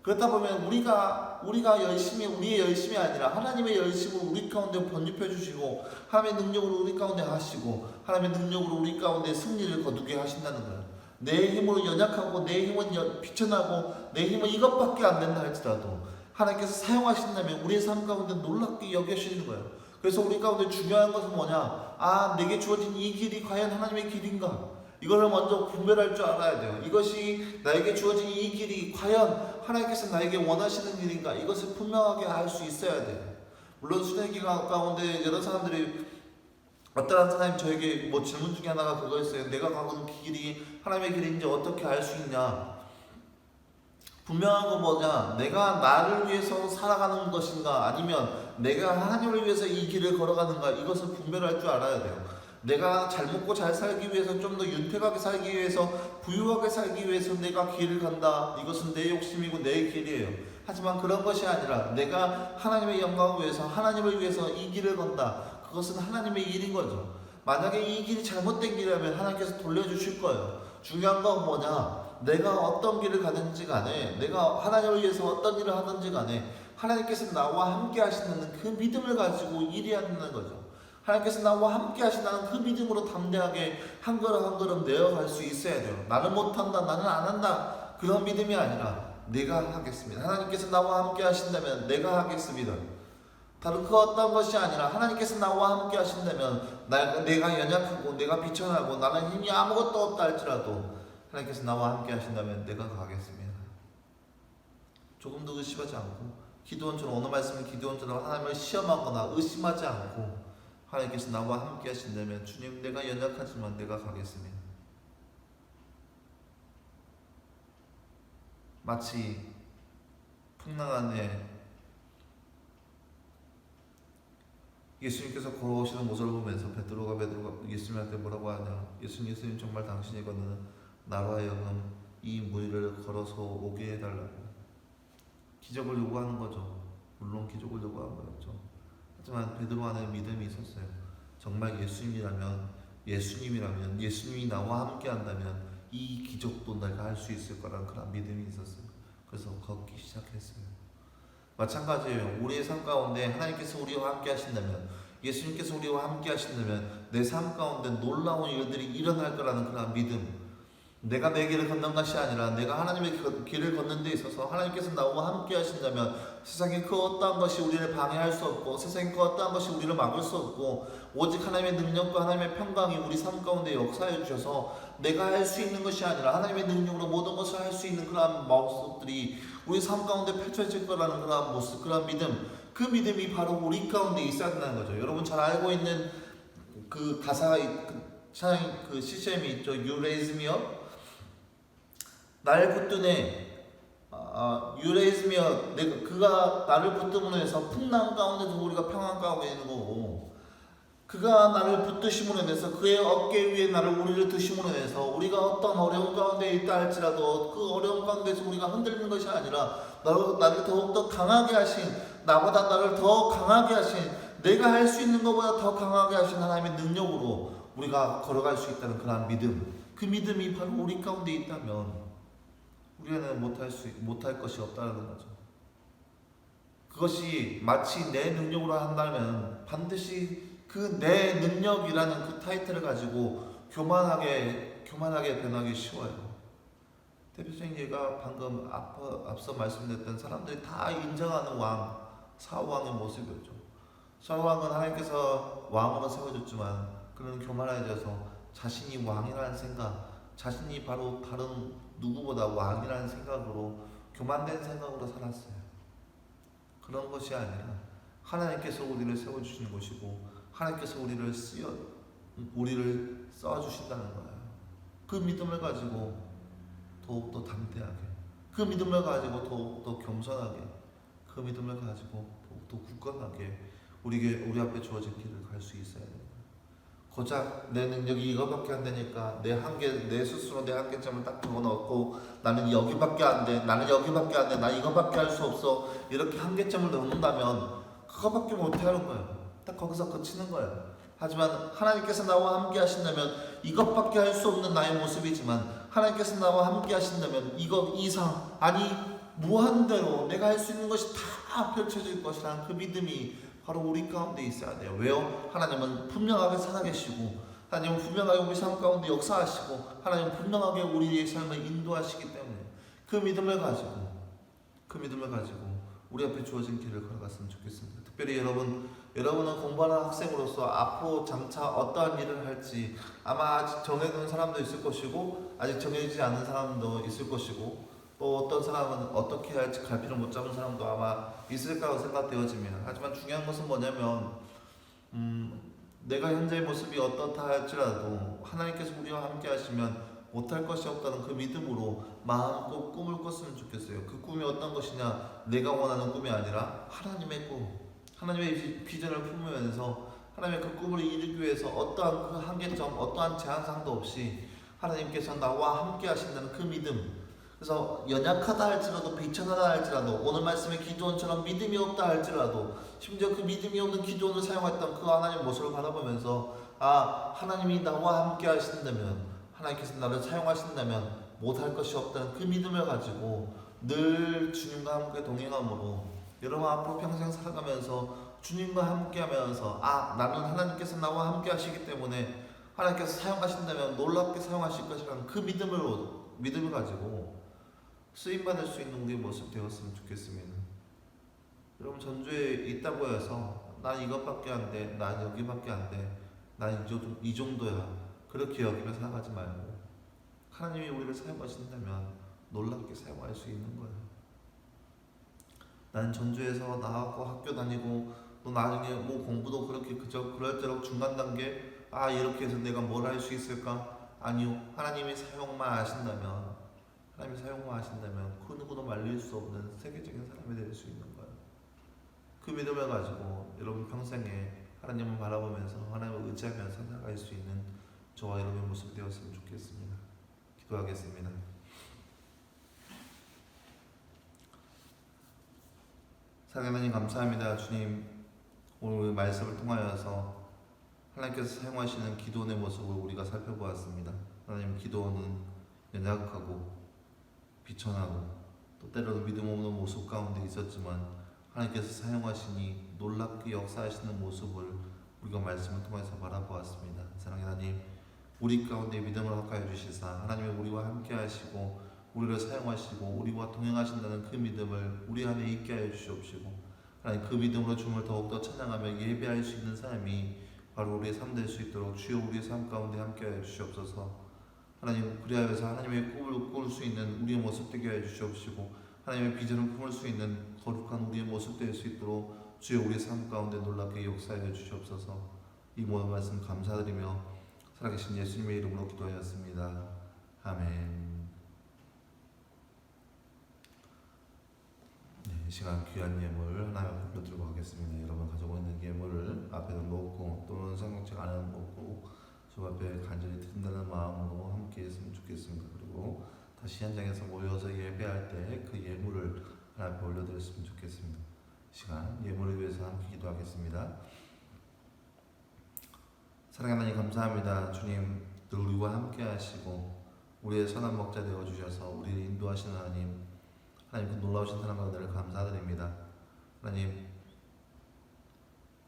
그렇다 보면 우리가 열심히 우리의 열심이 아니라 하나님의 열심을 우리 가운데 번집해 주시고 하나님의 능력으로 우리 가운데 하시고 하나님의 능력으로 우리 가운데 승리를 거두게 하신다는 거예요. 내 힘으로 연약하고 내 힘은 비천하고 내 힘은 이것밖에 안 된다 할지라도 하나님께서 사용하신다면 우리의 삶 가운데 놀랍게 여겨주시는 거예요. 그래서 우리 가운데 중요한 것은 뭐냐? 내게 주어진 이 길이 과연 하나님의 길인가? 이거를 먼저 분별할 줄 알아야 돼요. 이것이 나에게 주어진 이 길이 과연 하나님께서 나에게 원하시는 길인가? 이것을 분명하게 알 수 있어야 돼요. 물론 수련기 가운데 여러 사람들이 어떤 사람이 저에게 질문 중에 하나가 그거였어요. 내가 가고 있는 길이 하나님의 길인지 어떻게 알 수 있냐? 분명한 거 뭐냐? 내가 나를 위해서 살아가는 것인가? 아니면 내가 하나님을 위해서 이 길을 걸어가는가? 이것을 분별할 줄 알아야 돼요. 내가 잘 먹고 잘 살기 위해서 좀 더 윤택하게 살기 위해서 부유하게 살기 위해서 내가 길을 간다. 이것은 내 욕심이고 내 길이에요. 하지만 그런 것이 아니라 내가 하나님의 영광을 위해서 하나님을 위해서 이 길을 건다. 그것은 하나님의 일인 거죠. 만약에 이 길이 잘못된 길이라면 하나님께서 돌려주실 거예요. 중요한 건 뭐냐? 내가 어떤 길을 가든지 간에 내가 하나님을 위해서 어떤 일을 하든지 간에 하나님께서 나와 함께 하신다는 그 믿음을 가지고 일해야 하는 거죠. 하나님께서 나와 함께 하신다는 그 믿음으로 담대하게 한 걸음 한 걸음 내어갈 수 있어야 돼요. 나는 못한다, 나는 안 한다, 그런 믿음이 아니라 내가 하겠습니다. 하나님께서 나와 함께 하신다면 내가 하겠습니다. 다른 그 어떤 것이 아니라 하나님께서 나와 함께 하신다면 내가 연약하고 내가 비천하고 나는 힘이 아무것도 없다 할지라도 하나님께서 나와 함께 하신다면 내가 가겠습니다. 조금도 의심하지 않고 기도원처럼 오늘 말씀은 기도원처럼 하나님을 시험하거나 의심하지 않고 하나님께서 나와 함께 하신다면 주님 내가 연약하지만 내가 가겠습니다. 마치 풍랑 안에 예수님께서 걸어오시는 모습을 보면서 베드로가 예수님한테 뭐라고 하냐? 예수님 정말 당신이 걷는 나로 하여금 이 무리를 걸어서 오게 해달라고 기적을 요구하는 거죠. 물론 기적을 요구한 거였죠. 하지만 베드로 안에 믿음이 있었어요. 정말 예수님이라면 예수님이 나와 함께 한다면 이 기적도 내가 할 수 있을 거라는 그런 믿음이 있었어요. 그래서 걷기 시작했어요. 마찬가지예요. 우리의 삶 가운데 하나님께서 우리와 함께 하신다면 예수님께서 우리와 함께 하신다면 내 삶 가운데 놀라운 일들이 일어날 거라는 그런 믿음. 내가 내 길을 걷는 것이 아니라 내가 하나님의 길을 걷는 데 있어서 하나님께서 나와 함께 하신다면 세상에 그 어떠한 것이 우리를 방해할 수 없고 세상에 그 어떠한 것이 우리를 막을 수 없고 오직 하나님의 능력과 하나님의 평강이 우리 삶 가운데 역사해 주셔서 내가 할 수 있는 것이 아니라 하나님의 능력으로 모든 것을 할 수 있는 그러한 모습들이 우리 삶 가운데 펼쳐질 거라는 그러한 모습, 그러한 믿음, 그 믿음이 바로 우리 가운데 있어야 된다는 거죠. 여러분 잘 알고 있는 그 가사가 그 CCM이 있죠. You raise me up. 나를 붙드네. You raise me up. 그가 나를 붙듦으로 해서 풍랑 가운데도 우리가 평안 가운데 있는 거고, 그가 나를 붙드심으로 인해서 그의 어깨 위에 우리를 드심으로 인해서 우리가 어떤 어려운 가운데 있다 할지라도 그 어려운 가운데서 우리가 흔들리는 것이 아니라 나를 더욱더 강하게 하신, 나보다 나를 더 강하게 하신, 내가 할 수 있는 것보다 더 강하게 하신 하나님의 능력으로 우리가 걸어갈 수 있다는 그런 믿음, 그 믿음이 바로 우리 가운데 있다면 우리는 못할 것이 없다는 거죠. 그것이 마치 내 능력으로 한다면 반드시 그 내 능력이라는 그 타이틀을 가지고 교만하게 변하기 쉬워요. 대표적인 예가 방금 앞서 말씀드렸던 사람들이 다 인정하는 왕, 사울왕의 모습이었죠. 사울왕은 하나님께서 왕으로 세워줬지만 그는 교만해져서 자신이 왕이라는 생각, 자신이 바로 다른 누구보다 왕이라는 생각으로 교만된 생각으로 살았어요. 그런 것이 아니라 하나님께서 우리를 세워주시는 것이고 하나님께서 우리를 써주신다는 거예요. 그 믿음을 가지고 더욱더 담대하게, 그 믿음을 가지고 더욱더 겸손하게, 그 믿음을 가지고 더욱더 굳건하게 우리 앞에 주어진 길을 갈 수 있어야 됩니다. 고작 내 능력이 이거밖에 안 되니까 내 스스로 내 한계점을 딱 집어넣고 나는 여기밖에 안 돼, 나 이거밖에 할 수 없어, 이렇게 한계점을 넣는다면 그거밖에 못 하는 거예요. 딱 거기서 그치는 거예요. 하지만 하나님께서 나와 함께 하신다면 이것밖에 할 수 없는 나의 모습이지만 하나님께서 나와 함께 하신다면 이것 이상, 아니 무한대로 내가 할 수 있는 것이 다 펼쳐질 것이라는 그 믿음이 바로 우리 가운데 있어야 돼요. 왜요? 하나님은 분명하게 살아계시고 하나님은 분명하게 우리 삶 가운데 역사하시고 하나님은 분명하게 우리의 삶을 인도하시기 때문에 그 믿음을 가지고 우리 앞에 주어진 길을 걸어갔으면 좋겠습니다. 특별히 여러분은 공부하는 학생으로서 앞으로 장차 어떠한 일을 할지 아마 아직 정해둔 사람도 있을 것이고 아직 정해지지 않은 사람도 있을 것이고 또 어떤 사람은 어떻게 할지 갈피를 못 잡은 사람도 아마 있을 거라고 생각되어집니다. 하지만 중요한 것은 뭐냐면 내가 현재의 모습이 어떻다 할지라도 하나님께서 우리와 함께 하시면 못할 것이 없다는 그 믿음으로 마음껏 꿈을 꿨으면 좋겠어요. 그 꿈이 어떤 것이냐, 내가 원하는 꿈이 아니라 하나님의 꿈, 하나님의 비전을 품으면서 하나님의 그 꿈을 이루기 위해서 어떠한 그 한계점, 어떠한 제한상도 없이 하나님께서 나와 함께 하신다는 그 믿음. 그래서 연약하다 할지라도 비천하다 할지라도 오늘 말씀의 기도원처럼 믿음이 없다 할지라도 심지어 그 믿음이 없는 기도원을 사용했던 그 하나님의 모습을 바라보면서 하나님이 나와 함께 하신다면 하나님께서 나를 사용하신다면 못할 것이 없다는 그 믿음을 가지고 늘 주님과 함께 동행함으로 여러분 앞으로 평생 살아가면서 주님과 함께 하면서 나는 하나님께서 나와 함께 하시기 때문에 하나님께서 사용하신다면 놀랍게 사용하실 것이라는 그 믿음을 가지고 쓰임받을 수 있는 우리의 모습 되었으면 좋겠습니다. 여러분 전주에 있다고 해서 난 이것밖에 안 돼, 난 여기밖에 안 돼, 난 이 정도야 그렇게 여기며 살아가지 말고 하나님이 우리를 사용하신다면 놀랍게 사용할 수 있는 거예요. 나는 전주에서 나가고 학교 다니고 또 나중에 뭐 공부도 그렇게 그저 그럴대로 중간 단계 이렇게 해서 내가 뭘 할 수 있을까? 아니요. 하나님이 사용만 하신다면 그 누구도 말릴 수 없는 세계적인 사람이 될 수 있는 거예요. 그 믿음을 가지고 여러분 평생에 하나님을 바라보면서 하나님을 의지하면서 살아갈 수 있는 저와 여러분의 모습이 되었으면 좋겠습니다. 기도하겠습니다. 사랑하는 하나님 감사합니다. 주님 오늘 말씀을 통하여서 하나님께서 사용하시는 기도원의 모습을 우리가 살펴보았습니다. 하나님 기도원은 연약하고 비천하고 또 때로는 믿음 없는 모습 가운데 있었지만 하나님께서 사용하시니 놀랍게 역사하시는 모습을 우리가 말씀을 통해서 바라보았습니다. 사랑하는 하나님 우리 가운데 믿음을 허락하여 주시사 하나님이 우리와 함께 하시고 우리를 사용하시고 우리와 동행하신다는 그 믿음을 우리 안에 있게 하여 주시옵시고 하나님 그 믿음으로 주님을 더욱더 찬양하며 예배할 수 있는 삶이 바로 우리의 삶 될 수 있도록 주여 우리의 삶 가운데 함께 하여 주시옵소서. 하나님 그리하여서 하나님의 꿈을 꿀 수 있는 우리의 모습 되게 하여 주시옵시고 하나님의 비전을 품을 수 있는 거룩한 우리의 모습 될 수 있도록 주여 우리의 삶 가운데 놀랍게 역사하여 주시옵소서. 이 모든 말씀 감사드리며 살아계신 예수님의 이름으로 기도하였습니다. 아멘. 이 시간 귀한 예물 하나 앞에 들고 가겠습니다. 여러분 가지고 있는 예물을 앞에 놓고 또는 성경책 안에 놓고 주 앞에 간절히 드린다는 마음으로 함께 했으면 좋겠습니다. 그리고 다시 현장에서 모여서 예배할 때 그 예물을 하나 앞에 올려드렸으면 좋겠습니다. 시간 예물을 위해서 함께 기도하겠습니다. 사랑하는 하나님 감사합니다. 주님 늘 우리와 함께 하시고 우리의 선한 목자 되어 주셔서 우리를 인도하시는 하나님 그 놀라우신 사랑과 은혜를 감사드립니다. 하나님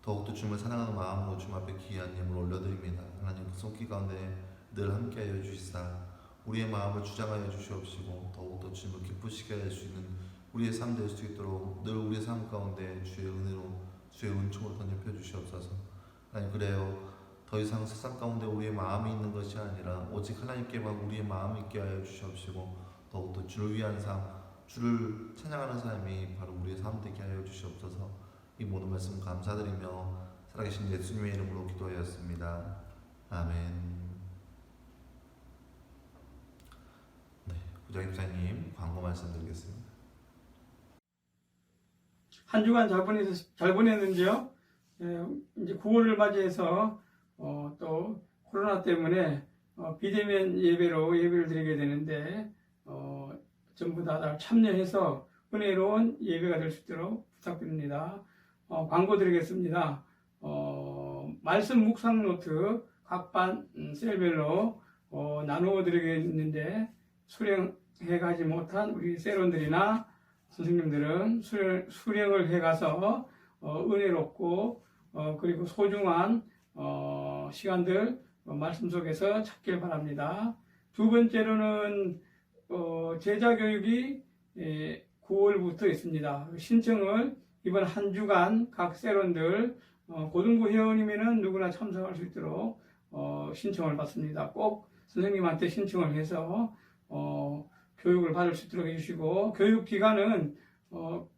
더욱더 주님을 사랑하는 마음으로 주님 앞에 귀한 예물을 올려드립니다. 하나님 그 손길 가운데 늘 함께하여 주시사 우리의 마음을 주장하여 주시옵시고 더욱더 주님을 기쁘시게 할 수 있는 우리의 삶 될 수 있도록 늘 우리의 삶 가운데 주의 은혜로 주의 은총으로 던져 주시옵소서. 하나님 그래요 더 이상 세상 가운데 우리의 마음이 있는 것이 아니라 오직 하나님께만 우리의 마음이 있게 하여 주시옵시고 더욱더 주를 위한 삶 주를 찬양하는 삶이 바로 우리의 삶 되게 하여 주시옵소서. 이 모든 말씀 감사드리며 살아계신 예수님의 이름으로 기도하였습니다. 아멘. 부장님사님 광고 말씀드리겠습니다. 한 주간 잘 보냈는지요? 이제 9월을 맞이해서 또 코로나 때문에 비대면 예배를 드리게 되는데 전부 다 참여해서 은혜로운 예배가 될 수 있도록 부탁드립니다. 광고 드리겠습니다. 말씀 묵상 노트 각 반 셀별로 나누어 드리겠는데 수령해 가지 못한 우리 세론들이나 선생님들은 수령을 해가서 은혜롭고 그리고 소중한 시간들 말씀 속에서 찾길 바랍니다. 두 번째로는 제자 교육이 9월부터 있습니다. 신청을 이번 한 주간 각 세론들 고등부 회원이면은 누구나 참석할 수 있도록 신청을 받습니다. 꼭 선생님한테 신청을 해서 교육을 받을 수 있도록 해주시고, 교육 기간은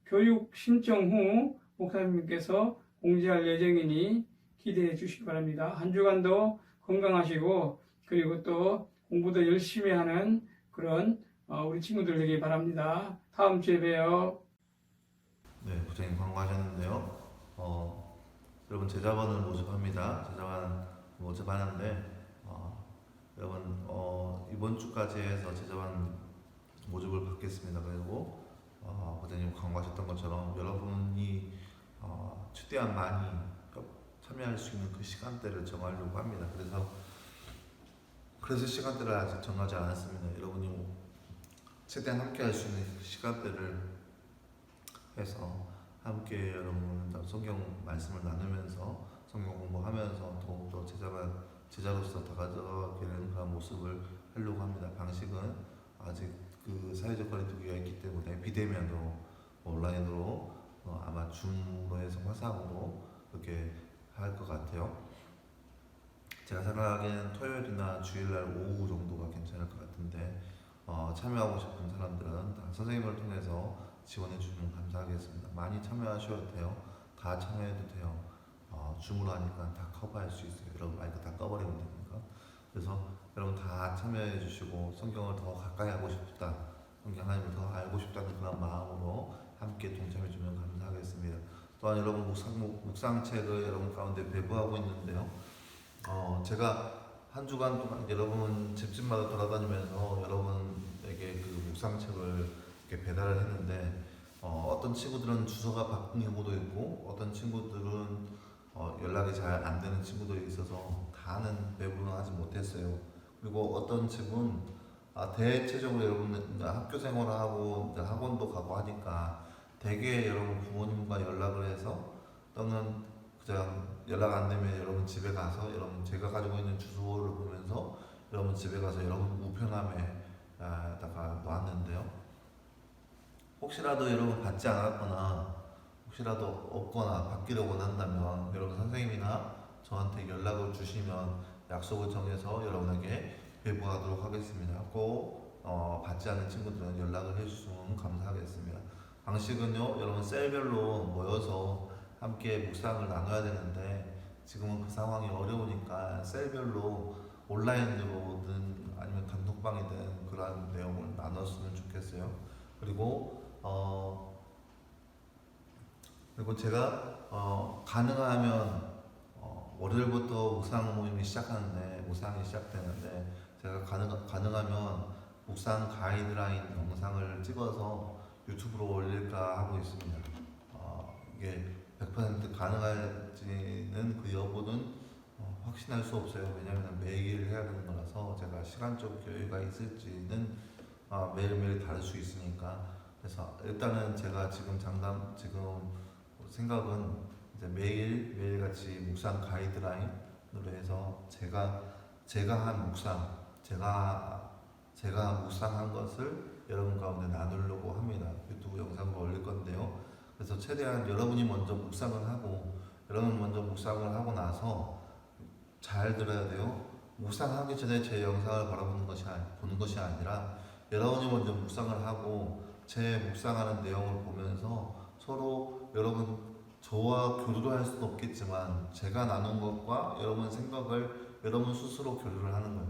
교육 신청 후 목사님께서 공지할 예정이니 기대해 주시기 바랍니다. 한 주간도 건강하시고 그리고 또 공부도 열심히 하는 그런 우리 친구들 되길 바랍니다. 다음 주에 봬요. 네, 부장님 광고하셨는데요. 여러분 제자반을 모집합니다. 제자반 모집하는데 여러분 이번 주까지 해서 제자반 모집을 받겠습니다. 그리고 부장님 광고하셨던 것처럼 여러분이 최대한 많이 참여할 수 있는 그 시간대를 정하려고 합니다. 그래서 시간대를 아직 정하지 않았습니다. 여러분이 최대한 함께 할 수 있는 시간대를 해서 함께 여러분 성경 말씀을 나누면서 성경 공부하면서 더욱더 제자로서 다가가게 되는 그런 모습을 하려고 합니다. 방식은 아직 그 사회적 거리두기가 있기 때문에 비대면으로 온라인으로 아마 줌으로 해서 화상으로 그렇게 할 것 같아요. 제가 생각하기에는 토요일이나 주일날 오후 정도가 괜찮을 것 같은데 참여하고 싶은 사람들은 다 선생님을 통해서 지원해 주시면 감사하겠습니다. 많이 참여하셔도 돼요. 다 참여해도 돼요. 줌으로 하니까 다 커버할 수 있어요. 여러분 마이크 다 꺼버리면 되니까. 그래서 여러분 다 참여해 주시고 성경을 더 가까이 하고 싶다, 성경 하나님을 더 알고 싶다는 그런 마음으로 함께 동참해 주면 감사하겠습니다. 또한 여러분 묵상책을 여러분 가운데 배부하고 있는데요. 제가 한 주간 동안 여러분 집집마다 돌아다니면서 여러분에게 그 묵상책을 이렇게 배달을 했는데 어떤 친구들은 주소가 바꾼 경우도 있고 어떤 친구들은 연락이 잘 안 되는 친구들이 있어서 다는 배부는 하지 못했어요. 그리고 어떤 집은 대체적으로 여러분 학교 생활을 하고 학원도 가고 하니까 대개 여러분 부모님과 연락을 해서 또는 그냥 연락 안 되면 여러분 집에 가서 여러분 제가 가지고 있는 주소를 보면서 여러분 집에 가서 여러분 우편함에다가 놨는데요. 혹시라도 여러분 받지 않았거나 혹시라도 없거나 받기를 원한다면 여러분 선생님이나 저한테 연락을 주시면 약속을 정해서 여러분에게 배부하도록 하겠습니다. 꼭 받지 않은 친구들은 연락을 해주시면 감사하겠습니다. 방식은요, 여러분 셀별로 모여서 함께 묵상을 나눠야 되는데 지금은 그 상황이 어려우니까 셀별로 온라인으로든 아니면 단톡방이든 그러한 내용을 나눴으면 좋겠어요. 그리고 제가 가능하면 월요일부터 묵상 모임이 묵상이 시작되는데 제가 가능하면 묵상 가이드라인 영상을 찍어서 유튜브로 올릴까 하고 있습니다. 이게 100% 가능할지는 그 여부는 확신할 수 없어요. 왜냐하면 매일 해야 되는 거라서 제가 시간적 여유가 있을지는 매일매일 다를 수 있으니까. 그래서 일단은 제가 지금 생각은 이제 매일같이 묵상 가이드라인으로 해서 제가 묵상한 것을 여러분 가운데 나누려고 합니다. 유튜브 영상으로 올릴 건데요. 그래서 최대한 여러분이 먼저 묵상을 하고 나서 잘 들어야 돼요. 묵상하기 전에 제 영상을 보는 것이 아니라 여러분이 먼저 묵상을 하고 제 묵상하는 내용을 보면서 서로 여러분 저와 교류를 할 수는 없겠지만 제가 나눈 것과 여러분 생각을 여러분 스스로 교류를 하는 거예요.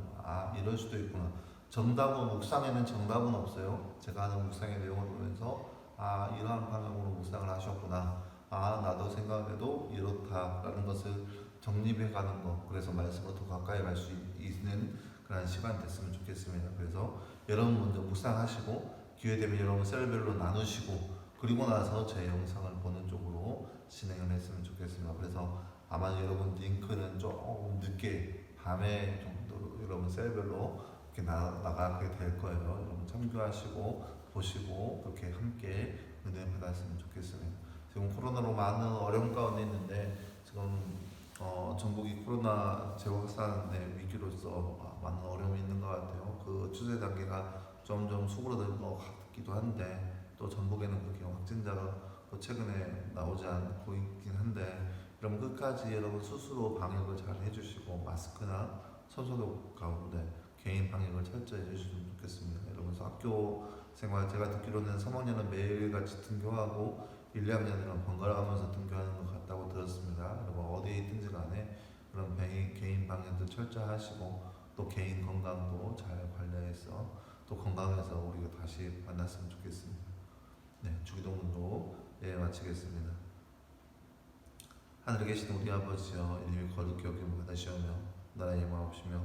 이럴 수도 있구나. 묵상에는 정답은 없어요. 제가 하는 묵상의 내용을 보면서 이러한 방향으로 묵상을 하셨구나. 나도 생각해도 이렇다라는 것을 정립해가는 거. 그래서 말씀으로 더 가까이 갈 수 있는 그런 시간 됐으면 좋겠습니다. 그래서 여러분 먼저 묵상하시고 기회되면 여러분 셀별로 나누시고 그리고 나서 제 영상을 보는 쪽으로 진행을 했으면 좋겠습니다. 그래서 아마 여러분 링크는 조금 늦게 밤에 정도로 여러분 셀별로 이렇게 나가게 될 거예요. 여러분 참조하시고 보시고 그렇게 함께 은혜 받았으면 좋겠습니다. 지금 코로나로 많은 어려움 가운데 있는데 지금 전국이 코로나 재확산의 위기로서 많은 어려움이 있는 것 같아요. 그 추세 단계가 점점 수그러드는 것 같기도 한데 또 전국에는 그렇게 확진자가 또 최근에 나오지 않고 있긴 한데 여러분 끝까지 여러분 스스로 방역을 잘 해주시고 마스크나 손소독 가운데 개인 방역을 철저히 해주시면 좋겠습니다. 여러분 학교 생활 제가 듣기로는 3학년은 매일같이 등교하고 1, 2학년은 번갈아가면서 등교하는 것 같다고 들었습니다. 여러분 어디에 있든지 간에 그런 개인 방역도 철저히 하시고 또 개인 건강도 잘 관리해서 또 건강해서 우리가 다시 만났으면 좋겠습니다. 네, 주기도문도 마치겠습니다. 하늘에 계신 우리 아버지여 이름이 거룩히 여김을 받으시오며 나라의 임하옵시며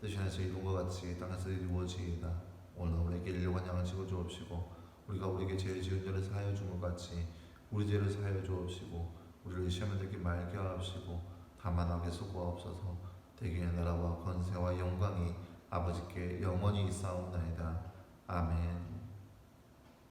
뜻이 하늘에서 이룬 것 같이 땅에서 이루어지이다. 오늘 우리에게 일용한 양식을 주옵시고 우리가 우리에게 죄를 지은 자를 사하여 준 것 같이 우리 죄를 사하여 주옵시고 우리를 시험에 들게 말게 하옵시고 다만 악에 속하옵소서. 대개의 나라와 권세와 영광이 아버지께 영원히 있사옵나이다. 아멘.